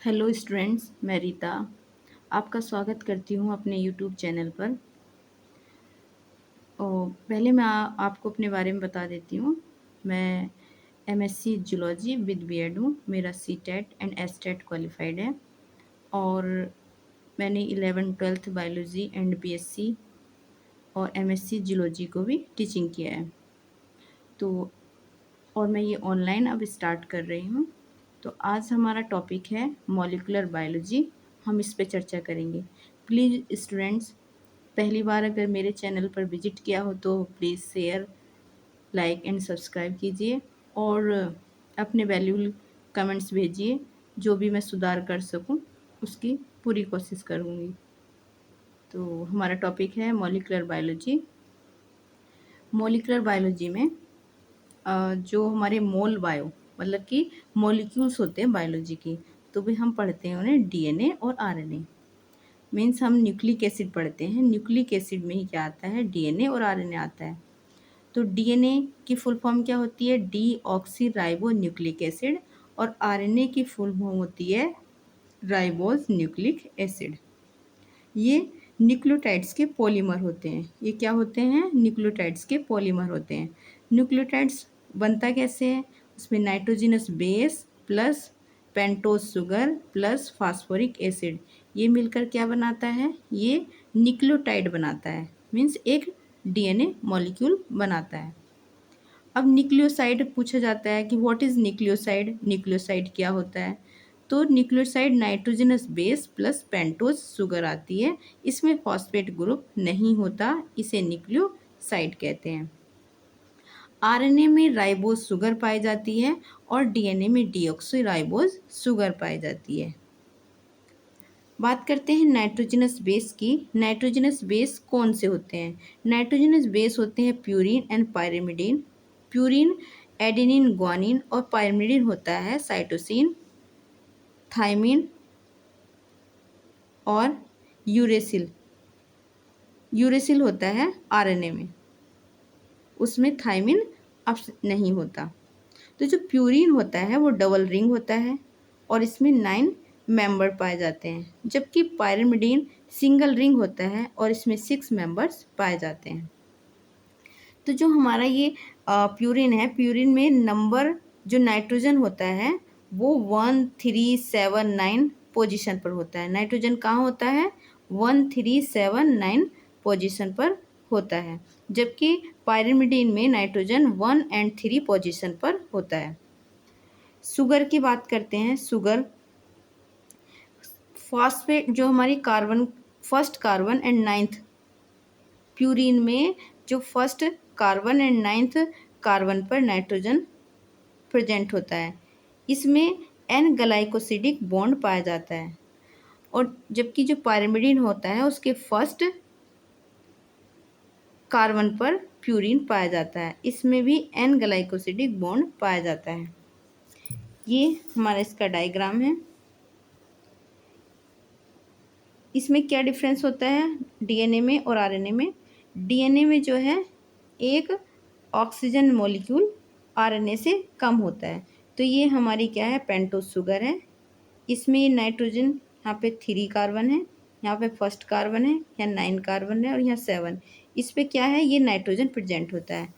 Hello students, मैं रीता आपका स्वागत करती हूँ अपने यूट्यूब चैनल पर। पहले मैं आपको अपने बारे में बता देती हूँ। मैं एमएससी जूलॉजी विद बीएड हूँ। मेरा सीटेट एंड एसटेट क्वालिफाइड है और मैंने 11th-12th बायोलॉजी एंड बीएससी और एमएससी जूलॉजी को भी टीचिंग किया है। तो और मैं ये ऑनलाइन अब स्टार्ट कर रही हूँ। तो आज हमारा टॉपिक है मॉलिक्यूलर बायोलॉजी। हम इस पे चर्चा करेंगे। प्लीज़ स्टूडेंट्स, पहली बार अगर मेरे चैनल पर विजिट किया हो तो please share, like and subscribe कीजिए और अपने वैल्यूबल कमेंट्स भेजिए। जो भी मैं सुधार कर सकूं उसकी पूरी कोशिश करूंगी। तो हमारा टॉपिक है मॉलिक्यूलर बायोलॉजी। मॉलिक्यूलर बायोलॉजी में जो हमारे मोल बायो मतलब कि मॉलिक्यूल्स होते हैं बायोलॉजी की, तो भी हम पढ़ते हैं उन्हें डीएनए और आरएनए। मीन्स हम न्यूक्लिक एसिड पढ़ते हैं। न्यूक्लिक एसिड में ही क्या आता है, डीएनए और आरएनए आता है। तो डीएनए की फुल फॉर्म क्या होती है, D oxy ribo nucleic acid, और आरएनए की फुल फॉर्म होती है राइबोज न्यूक्लिक एसिड। ये न्यूक्लियोटाइड्स के पॉलीमर होते हैं। ये क्या होते हैं, न्यूक्लियोटाइड्स के पॉलीमर होते हैं। न्यूक्लियोटाइड्स बनता कैसे है, उसमें nitrogenous base plus pentose sugar plus phosphoric acid, ये मिलकर क्या बनाता है, ये न्यूक्लियोटाइड बनाता है। मीन्स एक डीएनए मॉलिक्यूल बनाता है। अब न्यूक्लियोसाइड पूछा जाता है कि व्हाट इज़ न्यूक्लियोसाइड, न्यूक्लियोसाइड क्या होता है। तो nucleoside nitrogenous base plus pentose sugar आती है। इसमें फॉस्फेट ग्रुप नहीं होता, इसे न्यूक्लियोसाइड कहते हैं। आरएनए में राइबोज शुगर पाई जाती है और डीएनए में डीऑक्सी राइबोज शुगर पाई जाती है। बात करते हैं नाइट्रोजनस बेस की। नाइट्रोजनस बेस कौन से होते हैं, नाइट्रोजनस बेस होते हैं purine and pyrimidine. Purine adenine guanine और पायरिमिडीन होता है साइटोसिन, थायमिन और यूरेसिल। यूरेसिल होता है आरएनए में, उसमें थायमिन अब नहीं होता। तो जो प्यूरिन होता है वो डबल रिंग होता है और इसमें 9 मेंबर पाए जाते हैं, जबकि पायरिमिडीन सिंगल रिंग होता है और इसमें 6 मेंबर्स पाए जाते हैं। तो जो हमारा ये प्यूरिन है, प्यूरिन में नंबर जो नाइट्रोजन होता है वो 1 3 7 9 पोजीशन पर होता है। नाइट्रोजन कहाँ होता है, 1 3 7 9 पोजीशन पर होता है, जबकि पायरिमिडीन में नाइट्रोजन 1 एंड 3 पोजीशन पर होता है। शुगर की बात करते हैं। शुगर फॉस्फेट जो हमारी carbon, first carbon and 9th, purine में जो first carbon and 9th carbon पर नाइट्रोजन प्रेजेंट होता है, इसमें एन ग्लाइकोसिडिक बॉन्ड पाया जाता है। और जबकि जो पायरिमिडीन होता है उसके फर्स्ट कार्बन पर प्यूरिन पाया जाता है, इसमें भी एन ग्लाइकोसिडिक बॉन्ड पाया जाता है। ये हमारा इसका डायग्राम है। इसमें क्या डिफरेंस होता है डीएनए में और आरएनए में। डीएनए में जो है एक ऑक्सीजन मॉलिक्यूल आरएनए से कम होता है। तो ये हमारी क्या है, पेंटोज शुगर है। इसमें ये नाइट्रोजन यहाँ पे 3 कार्बन है, यहाँ पे फर्स्ट कार्बन है, यहाँ 9 कार्बन है और यहाँ 7। इस पे क्या है, ये नाइट्रोजन प्रेजेंट होता है।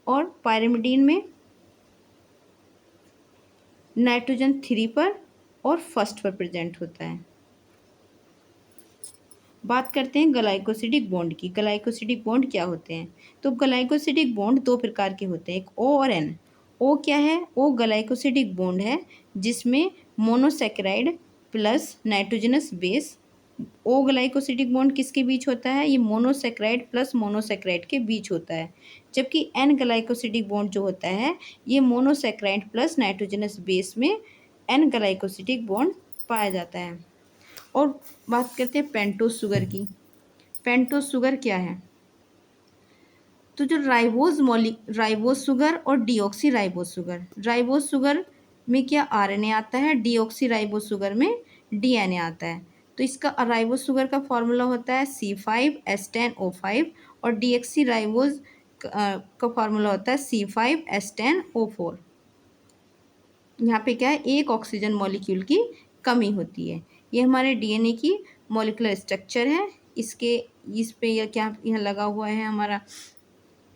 और पायरिमिडीन में नाइट्रोजन 3 पर और फर्स्ट पर प्रेजेंट होता है। बात करते हैं ग्लाइकोसिडिक बॉन्ड की। ग्लाइकोसिडिक बॉन्ड क्या होते हैं, तो ग्लाइकोसिडिक बॉन्ड 2 प्रकार के होते हैं, एक ओ और एन। ओ क्या है, ओ ग्लाइकोसिडिक बॉन्ड है जिसमें मोनोसैकेराइड प्लस नाइट्रोजनस बेस। ओ ग्लाइकोसिडिक बॉन्ड किसके बीच होता है, ये मोनोसैकेराइड प्लस मोनोसैकेराइड के बीच होता है। जबकि एन ग्लाइकोसिडिक बॉन्ड जो होता है ये मोनोसैकेराइड प्लस नाइट्रोजनस बेस में एन ग्लाइकोसिडिक बॉन्ड पाया जाता है। और बात करते हैं पेंटोज शुगर की। पेंटोज शुगर क्या है, तो जो राइबोज शुगर और deoxy ribose sugar, ribose sugar में क्या आरएनए आता है, डीऑक्सी राइबोज शुगर में डीएनए आता है। तो इसका राइबोज शुगर का फॉर्मूला होता है C5H10O5 और डीऑक्सी राइबोज का फॉर्मूला होता है C5H10O4। यहाँ पे क्या है, एक ऑक्सीजन मॉलिक्यूल की कमी होती है। ये हमारे डीएनए की मॉलिक्यूलर स्ट्रक्चर है। इसके इस पे यह क्या यहाँ लगा हुआ है हमारा,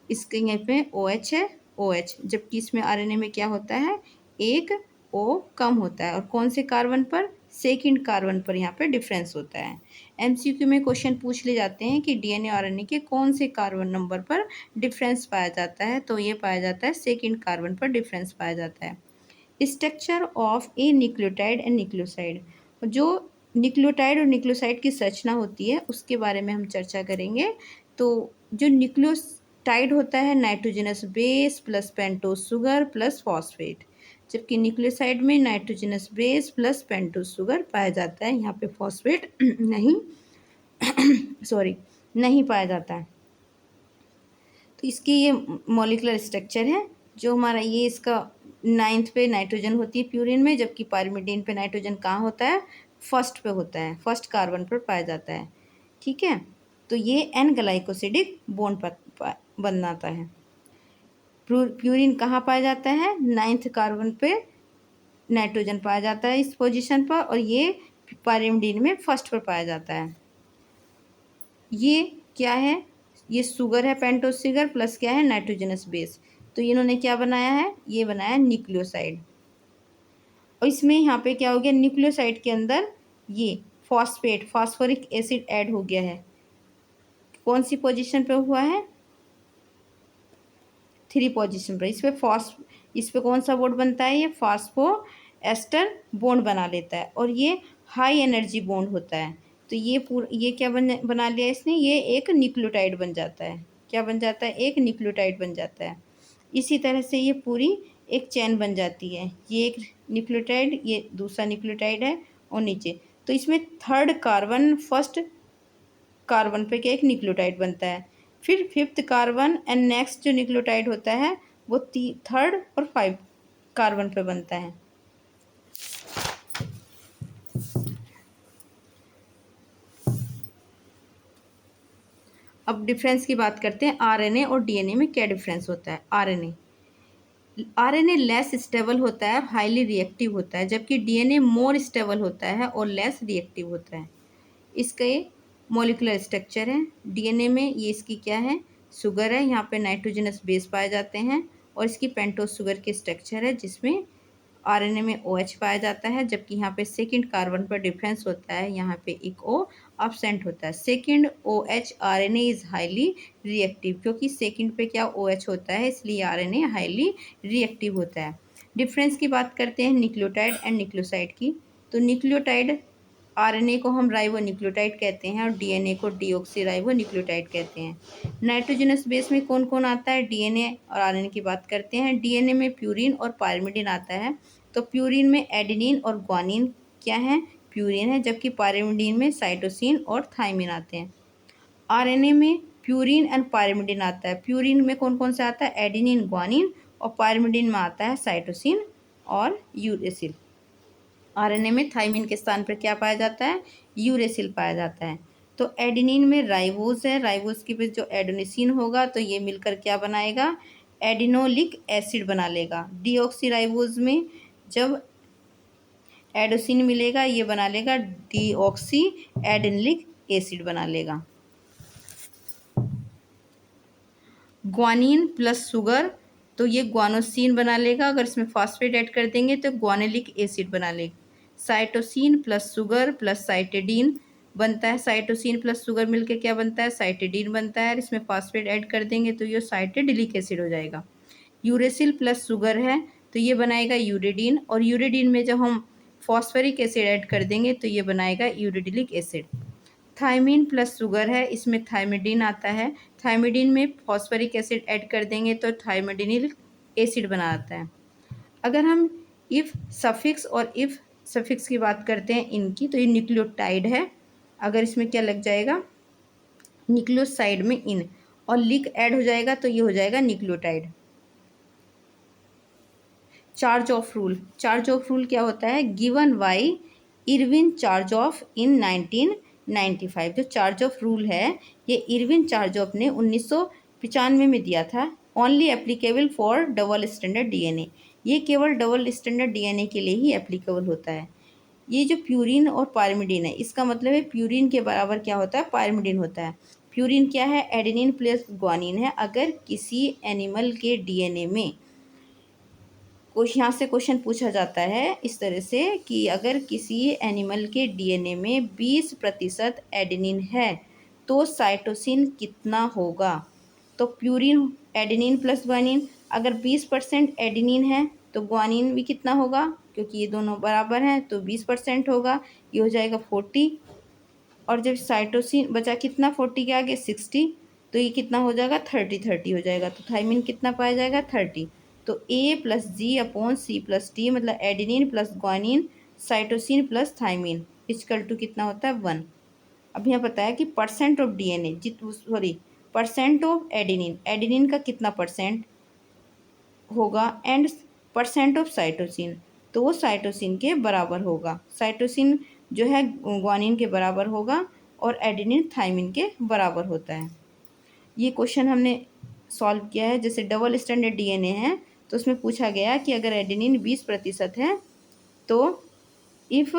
इसके यहाँ पे OH है, OH, जबकि इसमें आरएनए में क्या होता है, एक O कम होता है। और कौन से कार्बन पर, सेकंड कार्बन पर यहाँ पे डिफरेंस होता है। एमसीक्यू में क्वेश्चन पूछ ले जाते हैं कि डीएनए और आरएनए के कौन से कार्बन नंबर पर डिफरेंस पाया जाता है, तो ये पाया जाता है सेकंड कार्बन पर डिफरेंस पाया जाता है। Structure of A nucleotide and nucleoside, जो न्यूक्लियोटाइड और न्यूक्लियोसाइड की संरचना होती है उसके बारे में हम चर्चा करेंगे। तो जो न्यूक्लियोटाइड होता है nitrogenous base plus pentose sugar plus phosphate, जबकि न्यूक्लियोसाइड में nitrogenous base plus pentose sugar पाया जाता है, यहाँ पे फॉस्फेट नहीं सॉरी नहीं पाया जाता है। तो इसकी ये मॉलिक्यूलर स्ट्रक्चर है। जो हमारा ये इसका 9th पे नाइट्रोजन होती है प्यूरिन में, जबकि पायरिमिडीन पे नाइट्रोजन कहाँ होता है, फर्स्ट पे होता है, फर्स्ट कार्बन पर पाया जाता है। ठीक है, तो ये एन ग्लाइकोसिडिक बॉन्ड पर बनाता है। प्यूरिन कहाँ पाया जाता है, 9th कार्बन पे नाइट्रोजन पाया जाता है इस पोजीशन पर, और ये पायरिमिडीन में फर्स्ट पर पाया जाता है। ये क्या है, ये शुगर है, पेंटोज शुगर प्लस क्या है, नाइट्रोजनस बेस। तो इन्होंने क्या बनाया है, ये बनाया न्यूक्लियोसाइड। और इसमें यहाँ पे क्या हो गया, न्यूक्लियोसाइड के अंदर ये फॉस्फेट, फास्फोरिक एसिड ऐड हो गया है। कौन सी पोजीशन पे हुआ है, 3 पोजीशन पर। इस पे कौन सा बॉन्ड बनता है, ये फास्फो एस्टर बॉन्ड बना लेता है, और ये हाई एनर्जी बॉन्ड होता है। तो ये क्या बना लिया इसने, ये एक न्यूक्लियोटाइड बन जाता है। क्या बन जाता है, एक न्यूक्लियोटाइड बन जाता है। इसी तरह से ये पूरी एक चेन बन जाती है। ये एक न्यूक्लियोटाइड, ये दूसरा न्यूक्लियोटाइड है, और नीचे तो इसमें थर्ड कार्बन फर्स्ट कार्बन पे क्या एक न्यूक्लियोटाइड बनता है। फिर 5th कार्बन एंड नेक्स्ट जो न्यूक्लियोटाइड होता है वो 3rd और 5 कार्बन पे बनता है। अब डिफरेंस की बात करते हैं, आरएनए और डीएनए में क्या डिफरेंस होता है। आरएनए लेस स्टेबल होता है, हाईली रिएक्टिव होता है, जबकि डीएनए मोर स्टेबल होता है और लेस रिएक्टिव होता है। इसके मॉलिक्यूलर स्ट्रक्चर है, डीएनए में ये इसकी क्या है, शुगर है, यहाँ पे नाइट्रोजनस बेस पाए जाते हैं, और इसकी पेंटोज शुगर की स्ट्रक्चर है, जिसमें आरएनए में OH पाया जाता है, जबकि यहाँ पे सेकंड कार्बन पर डिफरेंस होता है, यहाँ पे एक O अब्सेंट होता है। Second OH RNA is highly reactive, क्योंकि सेकंड पे क्या OH होता है, इसलिए आरएनए हाईली रिएक्टिव होता है। डिफरेंस की बात करते हैं न्यूक्लियोटाइड एंड न्यूक्लियोसाइड की। तो न्यूक्लियोटाइड, आरएनए को हम राइबो न्यूक्लियोटाइड कहते हैं, और डीएनए को डीऑक्सी राइबो न्यूक्लियोटाइड कहते हैं। नाइट्रोजनस बेस में कौन कौन आता है, डीएनए और आरएनए की बात करते हैं। डीएनए में प्यूरिन और पायरिमिडिन आता है। तो प्यूरिन में एडेनिन और ग्वानिन क्या है, प्यूरिन है, जबकि पायरिमिडिन में साइटोसिन और थाइमिन आते हैं। आरएनए में प्यूरिन एंड पायरिमिडिन आता है। प्यूरिन में कौन कौन सा आता है, एडेनिन, ग्वानिन, और पायरिमिडिन में आता है साइटोसिन और यूरेसिल। आरएनए में थाइमिन के स्थान पर क्या पाया जाता है, यूरेसिल पाया जाता है। तो एडेनिन में राइबोस है, राइबोस के बीच जो एडेनोसिन होगा तो ये मिलकर क्या बनाएगा, एडिनोलिक एसिड बना लेगा। डीऑक्सी में जब एडोसिन मिलेगा ये बना लेगा डीऑक्सी एडेनिलिक एसिड बना लेगा। ग्वानिन प्लस शुगर, तो ये ग्वानोसिन बना लेगा, अगर इसमें फास्फेट ऐड कर देंगे तो ग्वानिलिक एसिड बना लेगा। Cytosine plus sugar plus cytidine बनता है, साइटोसिन प्लस शुगर मिलके क्या बनता है, साइटिडीन बनता है, और इसमें फास्फेट ऐड कर देंगे तो ये साइटिडिलिक एसिड हो जाएगा। यूरेसिल प्लस शुगर है तो ये बनाएगा यूरेडिन, और यूरेडिन में जब हम फॉस्फरिक एसिड ऐड कर देंगे तो ये बनाएगा यूरिडिलिक एसिड। थाइमिन प्लस शुगर है, इसमें थाइमिडिन आता है, थाइमिडिन में फॉस्फरिक एसिड ऐड कर देंगे तो थाइमिडिनिल एसिड बनाता है। अगर हम इफ सफिक्स और इफ सफिक्स की बात करते हैं इनकी, तो ये न्यूक्लियोटाइड है, अगर इसमें क्या लग जाएगा, न्यूक्लियोसाइड में इन, और लिक ऐड हो जाएगा तो ये हो जाएगा न्यूक्लियोटाइड। चार्ज ऑफ रूल क्या होता है, given by Erwin Chargaff in 1995। जो चार्ज ऑफ रूल है ये इरविन चार्ज ऑफ ने 1995 में दिया था। Only applicable for double standard DNA, ये केवल डबल स्टैंडर्ड डीएनए के लिए ही एप्लीकेबल होता है। ये जो प्यूरिन और पायरिमिडिन है, इसका मतलब है प्यूरिन के बराबर क्या होता है, पायरिमिडिन होता है। प्यूरिन क्या है, एडेनिन प्लस ग्वानिन है। अगर किसी एनिमल के डीएनए में कुछ, यहाँ से क्वेश्चन पूछा जाता है इस तरह से कि अगर किसी एनिमल के डीएनए में 20% एडेनिन है तो साइटोसिन कितना होगा। तो प्यूरिन एडेनिन प्लस ग्वानिन, अगर 20% एडेनिन है तो ग्वानिन भी कितना होगा, क्योंकि ये दोनों बराबर हैं तो 20% होगा, ये हो जाएगा 40। और जब साइटोसिन बचा कितना 40 के आगे 60, तो ये कितना हो जाएगा 30 हो जाएगा। तो थाइमिन कितना पाया जाएगा 30। तो A plus G upon C plus T, मतलब adenine plus guanine cytosine plus thymine equal to कितना होता है 1। अब यहाँ पता है कि percent of DNA percent of adenine, adenine का कितना परसेंट होगा एंड परसेंट ऑफ साइटोसिन, तो वो साइटोसिन के बराबर होगा। साइटोसिन जो है ग्वानिन के बराबर होगा और एडेनिन थाइमिन के बराबर होता है। ये क्वेश्चन हमने सॉल्व किया है। जैसे डबल स्टैंडर्ड डीएनए है तो उसमें पूछा गया कि अगर एडेनिन 20% है तो if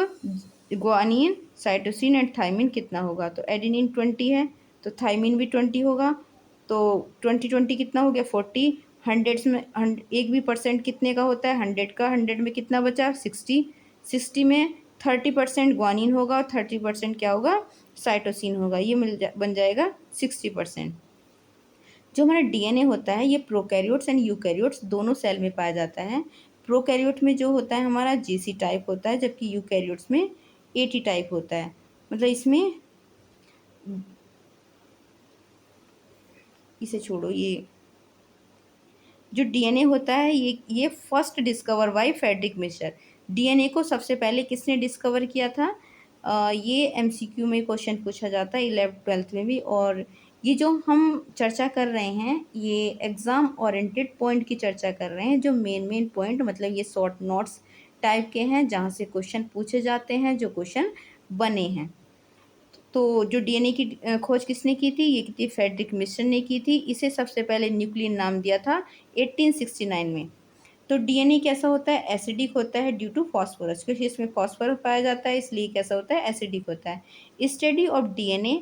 guanine cytosine and thymine कितना होगा। तो एडेनिन 20 है तो थाइमिन भी 20 होगा। तो 20 कितना हो गया 40। हंड्रेड्स में एक भी परसेंट कितने का होता है 100 का, 100 में कितना बचा 60। 60 में 30% ग्वानिन होगा और 30% क्या होगा साइटोसिन होगा, ये बन जाएगा 60%। जो हमारा डीएनए होता है ये प्रोकैरियोट्स एंड यूकैरियोट्स दोनों सेल में पाया जाता है। प्रोकैरियोट में जो होता है हमारा जीसी टाइप होता है, जबकि यूकैरियोट्स में एटी टाइप होता है। मतलब इसमें, इसे छोड़ो, ये जो डीएनए होता है ये first discover by Friedrich Miescher. DNA को सबसे पहले किसने डिस्कवर किया था, ये एमसीक्यू में क्वेश्चन पूछा जाता है 11th 12th में भी। और ये जो हम चर्चा कर रहे हैं ये एग्ज़ाम ओरिएंटेड पॉइंट की चर्चा कर रहे हैं, जो मेन पॉइंट मतलब ये शॉर्ट नोट्स टाइप के हैं जहाँ से क्वेश्चन पूछे जाते हैं, जो क्वेश्चन बने हैं। तो जो डीएनए की खोज किसने की थी, ये की थी फ्रेडरिक मिशर ने की थी। इसे सबसे पहले न्यूक्लियन नाम दिया था 1869 में। तो डीएनए कैसा होता है, एसिडिक होता है ड्यू टू फास्फोरस, क्योंकि इसमें फास्फोरस पाया जाता है इसलिए कैसा होता है, एसिडिक होता है। स्टडी ऑफ डीएनए,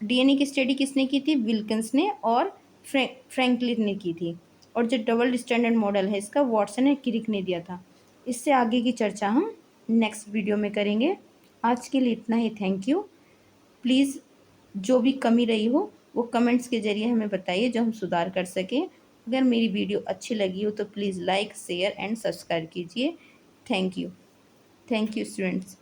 डीएनए की स्टडी किसने की थी, विल्किंस ने और फ्रैंकलिन ने की थी। और जो डबल स्टैंडर्ड मॉडल है इसका वाटसन और क्रिक ने दिया था। इससे आगे की चर्चा हम नेक्स्ट वीडियो में करेंगे। आज के लिए इतना ही, थैंक यू। प्लीज़ जो भी कमी रही हो वो कमेंट्स के ज़रिए हमें बताइए जो हम सुधार कर सकें। अगर मेरी वीडियो अच्छी लगी हो तो please like share and subscribe कीजिए। Thank you. Thank you students.